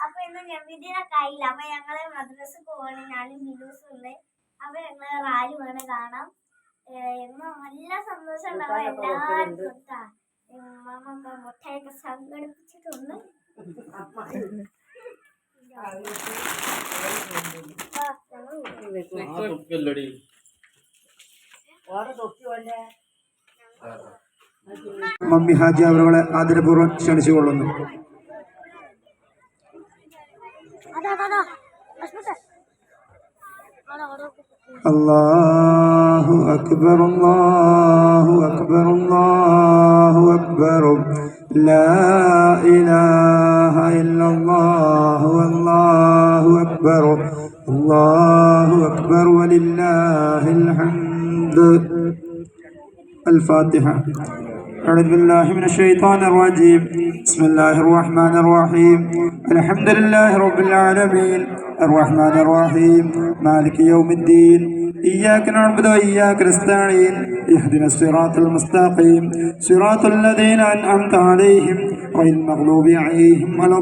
അപ്പൊ ഇന്ന് നബിദിനൊക്കെ ആയില്ല. അപ്പൊ ഞങ്ങള് മദ്രസക്ക് പോവാണ്. ഞാനും ബിലൂസും ഉണ്ട്. അപ്പൊ ഞങ്ങള് റാലി വേണം കാണാം. ഇന്ന് നല്ല സന്തോഷം ഉണ്ടാവും എല്ലാവർക്കും. ഉമ്മമ്മൊക്കെ മുട്ടയൊക്കെ സംഘടിപ്പിച്ചിട്ടുണ്ട്. മമ്മി ഹാജി അവരുടെ ആദരപൂർവ്വം ക്ഷണിച്ചുകൊള്ളുന്നു. അല്ലാഹു അക്ബർ അല്ലാഹു അക്ബർ അല്ലാഹു അക്ബർ ലാ ഇലാഹ ഇല്ലല്ലാഹു അല്ലാഹു അക്ബർ അല്ലാഹു അക്ബർ വലില്ലാഹിൽ ഹംദ്. الفاتحة. أعوذ بالله من الشيطان الرجيم. بسم الله الرحمن الرحيم. الحمد لله رب العالمين الرحمن الرحيم مالك يوم الدين إياك نعبد وإياك نستعين اهدنا الصراط المستقيم صراط الذين أنعمت عليهم غير المغضوب عليهم ولا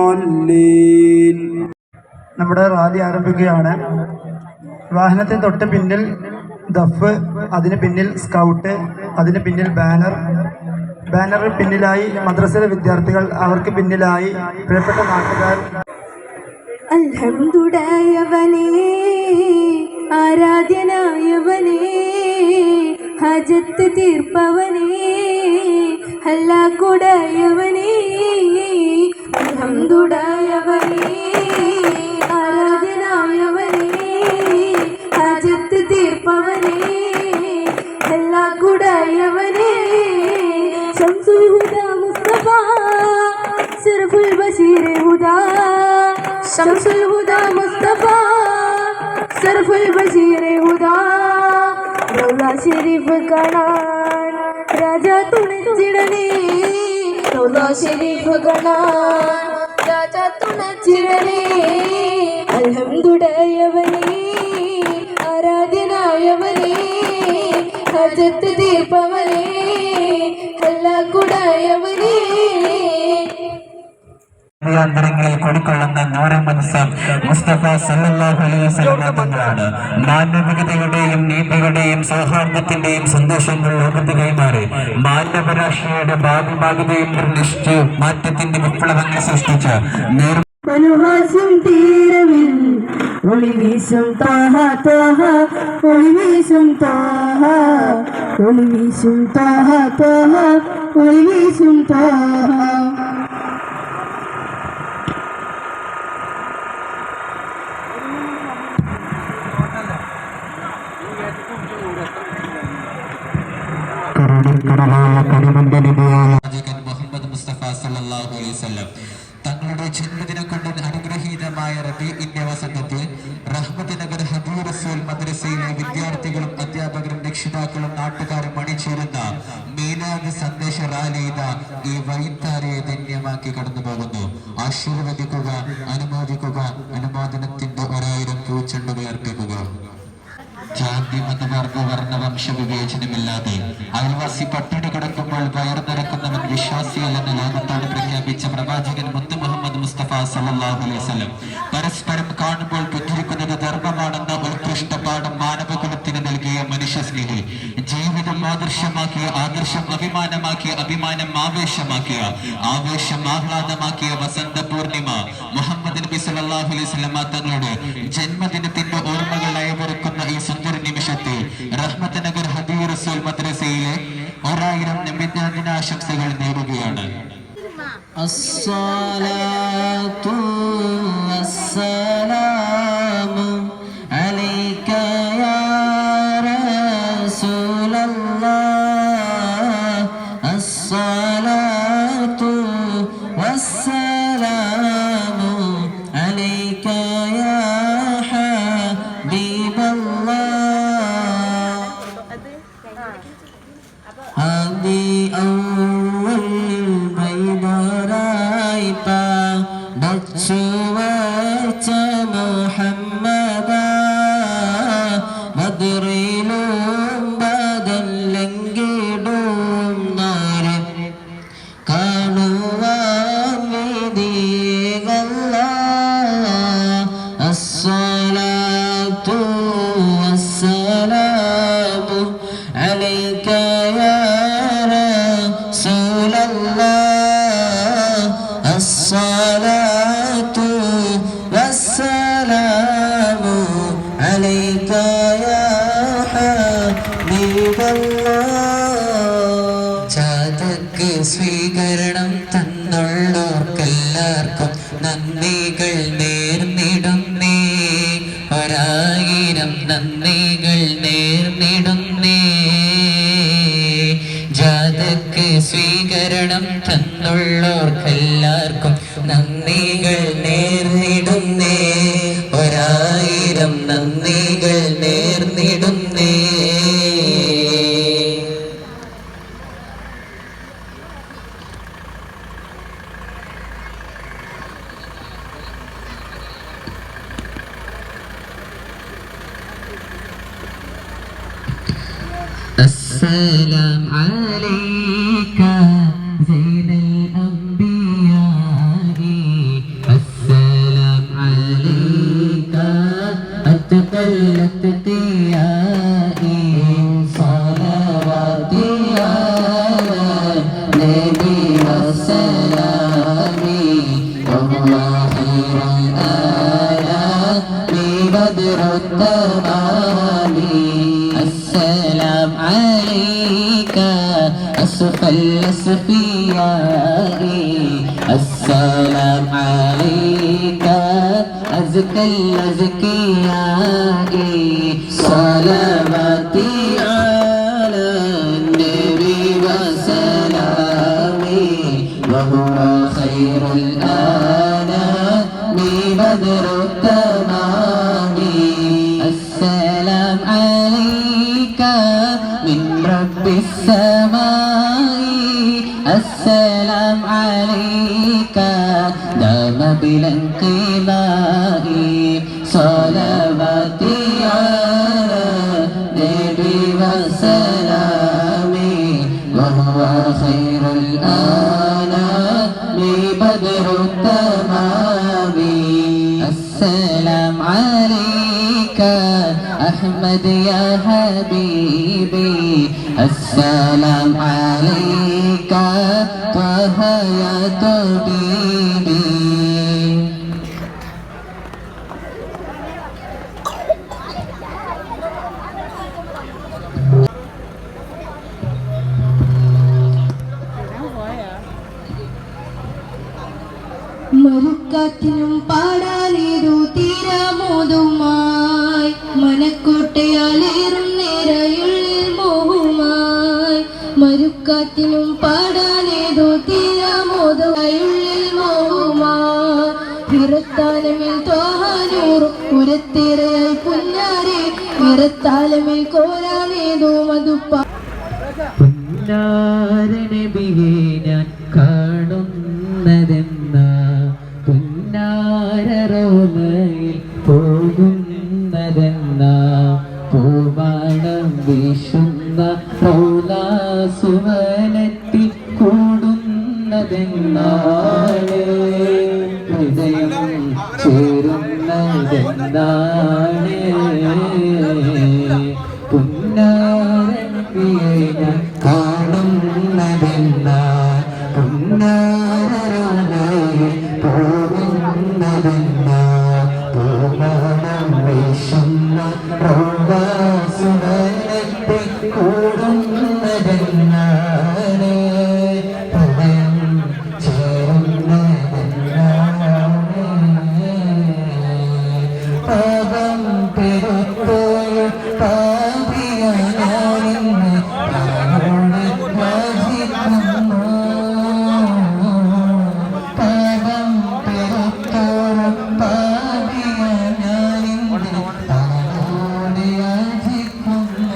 الضالين. നമ്മുടെ റാലി ആരംഭിക്കുകയാണ്. വാഹനത്തിന് തൊട്ട് പിന്നിൽ ദഫ്, അതിന് പിന്നിൽ സ്കൗട്ട്, അതിന് പിന്നിൽ ബാനറിന് പിന്നിലായി മദ്രസയിലെ വിദ്യാർത്ഥികൾ, അവർക്ക് പിന്നിലായി പ്രിയപ്പെട്ട നാട്ടുകാർ. അൽഹംദുലില്ലാഹവനേ ആരാധ്യനായവനേ ഹജത്ത് തീർപ്പവനേ ഹല്ലാക്കുടയവനേ അൽഹംദുലില്ലാഹവനേ ആരാധ്യനായവനേ ഹജത്ത് തീർപ്പവനേ ഹല്ലാക്കുടയവനേ ശംസുൽ ഹുദാ മുസ്തഫ സിർഫുൽ ബശീർ ഹുദാ ശംസുൽ ഹുദാ മുസ്തഫ സർഫുൽ ബശീർ ഹുദാ റൗള ശരീഫ് കാണാൻ രാജ തുണച്ചിടണേ റൗള ശരീഫ് കാണാൻ രാജ തുണച്ചിടണേ അൽഹംദുലില്ലാഹവനേ ആരാധ്യനായവനേ ഹജത്ത് തീർപ്പവനേ ഹല്ലാക്കുടയവനേ ങ്ങളിൽ കൊടിക്കൊള്ളുന്ന നൂറെ മനസ്സം മുസ്തഫ സല്ലല്ലാഹു അലൈഹി വസല്ലം തങ്ങളാണ്. മാനവികതയുടെയും നീതിയുടെയും സൗഹാർദ്ദത്തിന്റെയും സന്തോഷങ്ങൾ ലോകത്ത് കൈമാറി മാനവരാശിയുടെ ഭാവിഭാഗതയും നിർണയിച്ച് മാറ്റത്തിന്റെ വിപ്ലവങ്ങൾ സൃഷ്ടിച്ച മനോഹാസം തീരവിൽ ഒളിവീശും താഹ താഹ ഒളിവീശും താഹ ഒളിവീശും താഹ താഹ ഒളിവീശും താഹ. മുഹമ്മദ് മുസ്തഫ സല്ലല്ലാഹു അലൈഹി വസല്ലം തങ്ങളുടെ ജന്മദിനം കൊണ്ട് അനുഗ്രഹീതമായ റബീഇന്റെ വസന്തത്തിൽ റഹ്മത്ത് നഗർ ഹബീബ് റസൂൽ മദ്രസയിലെ വിദ്യാർത്ഥികളും അധ്യാപകരും രക്ഷിതാക്കളും നാട്ടുകാരും അണിചേരുന്ന മീലാദ് സന്ദേശ റാലി ഈ വൈത്താരയെ ധന്യമാക്കി കടന്നു പോകുന്നു. ആശീർവദിക്കുക, അനുമോദിക്കുക, അനുമോദനത്തിന്റെ 1000 പൂച്ചെണ്ടുകൾ അർപ്പിക്കുക. ജാതി മതവർഗ വർണ്ണ വംശ വിവേചനമില്ലാതെ അയൽവാസി പട്ടിണി കിടക്കുമ്പോൾ വയറു നിറക്കുന്നവൻ വിശ്വാസിയല്ലെന്ന് ലോകത്തോട് പ്രഖ്യാപിച്ച പ്രവാചകൻ മുത്ത് മുഹമ്മദ് മുസ്തഫ സല്ലല്ലാഹു അലൈഹി വസല്ലം പരസ്പരം കാണുമ്പോൾ പുഞ്ചിരിക്കുന്നത് ധർമ്മമാണെന്ന ഉത്കൃഷ്ട പാഠം മാനവകുലത്തിന് നൽകിയ മനുഷ്യസ്നേഹി, ജീവിതം ആദർശമാക്കിയ, ആദർശം അഭിമാനമാക്കിയ, അഭിമാനം ആവേശമാക്കിയ, ആവേശം ആഹ്ലാദമാക്കിയ വസന്ത പൂർണിമ മുഹമ്മദ് നബി സല്ലല്ലാഹു അലൈഹി വസല്ലം തങ്ങളുടെ ജന്മദിനത്തിന്റെ ഓർമ്മകൾ അയവിറക്കുന്ന ഈ സുന്ദര നിമിഷത്തിൽ റഹ്മത്ത് നഗർ ഹബീബ് റസൂൽ മദ്രസയിലെ 1000 നബിദിനാശംസകൾ നേടുകയാണ്. അസ്സലാത്തു വസ്സലാമു അലൈക യാ റസൂലല്ലാഹ് അസ്സലാത്തു വസ്സലാമു അലൈക യാ ഹബീബല്ലാഹ് ഹദി അവൽ ബൈദറായി പാടച്ചുവച്ച മുഹമ്മദ ബദ്രിലും ബദല്ലെങ്കിടും നാരെ കാണുവാൻ الله الصلاة والسلام عليك يا حبيب الله ജാതക്ക് സ്വീകരണം തന്നുള്ളവർക്കെല്ലാവർക്കും നന്ദികൾ നേർന്നിടുന്നേ ഒരായിരം നന്ദികൾ നേർന്നിടുന്നേ ജാതക്ക് സ്വീകരണം തന്നുള്ളവർക്കെല്ലാവർക്കും നന്ദികൾ നേർന്നിടുന്നേ ഒരായിരം നന്ദികൾ നേർന്നിടുന്നേ السلام عليك زين الأنبياء السلام عليك أتقى الأتقياء صلواتي على النبي والسلام وهو خير الآيات بدر التمام السلام عليك أسفى الأسفياء السلام عليك أزكى الأزكياء صلواتي على النبي وسلامي وهو خير الآنام بدر التمام السلام عليك من رب السماء السلام عليك دام بلا انقضاء صلواتي على النبي وسلامي وهو خير الآنام بدر التمام السلام عليك أحمد يا حبيبي السلام عليك طه يا طبيبي മറുക്കാറ്റിനും പാടാനേതു തീരാമോതുമായി മനക്കോട്ടയാലേറും നേരയുള്ളിൽ മോഹുമായി മറുക്കാറ്റിനും പാടാനേതു തീരാമോതുമായുള്ളിൽ മോഹുമായി പിറത്താലമിൽ തോഹാനൂറും ഉരത്തേറയായി പുന്നാരെ പിറത്താലമിൽ കോരാനേതു മധുപ്പ പുന്നാരനബിയെ ഞാൻ കാണുന്നതെന്ന പുന്നാരറോമയിൽ പോകുന്നതെന്ന പൂവാണം വീശുന്ന റൗലാസുവനത്തിൽ കൂടുന്നതെന്നാണ് ഹൃദയം ചേരുന്നതെന്നാണ് പുന്നാരനബിയെ ഞാൻ കാണുന്നതെന്ന പുന്നാരറോമയിൽ പോകുന്നതെന്ന പൂവാണം വീശുന്ന റൗലാസുവനത്തിൽ കൂടുന്നതെന്നാണ് ഹൃദയം ചേരുന്നതെന്നാണ് പാപം പെരുത്തോയും പാപിയാനിന്ന് താനോട് യാചിക്കുന്നു പാപം പെരുത്തോയും പാപിയാനിന്ന് താനോട് യാചിക്കുന്നു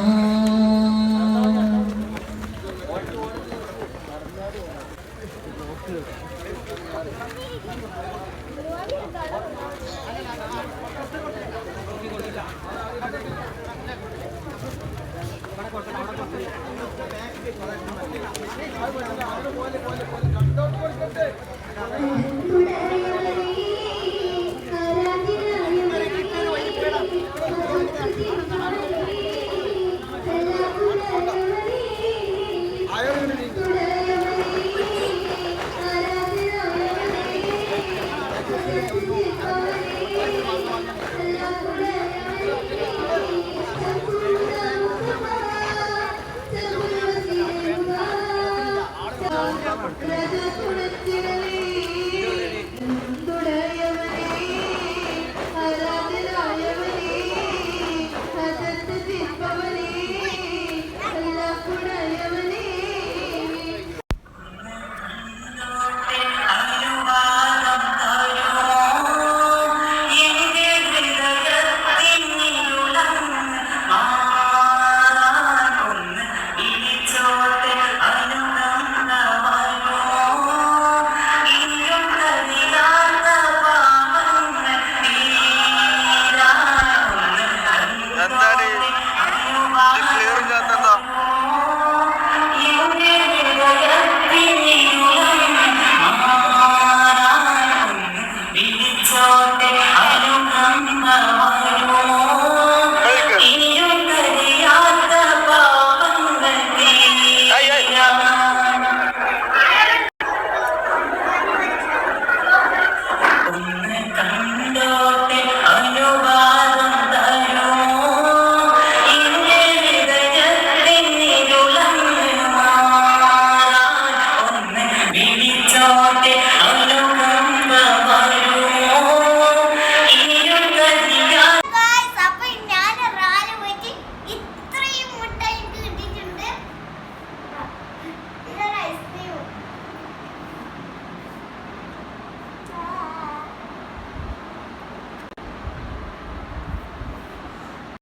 തുണച്ചിടണേ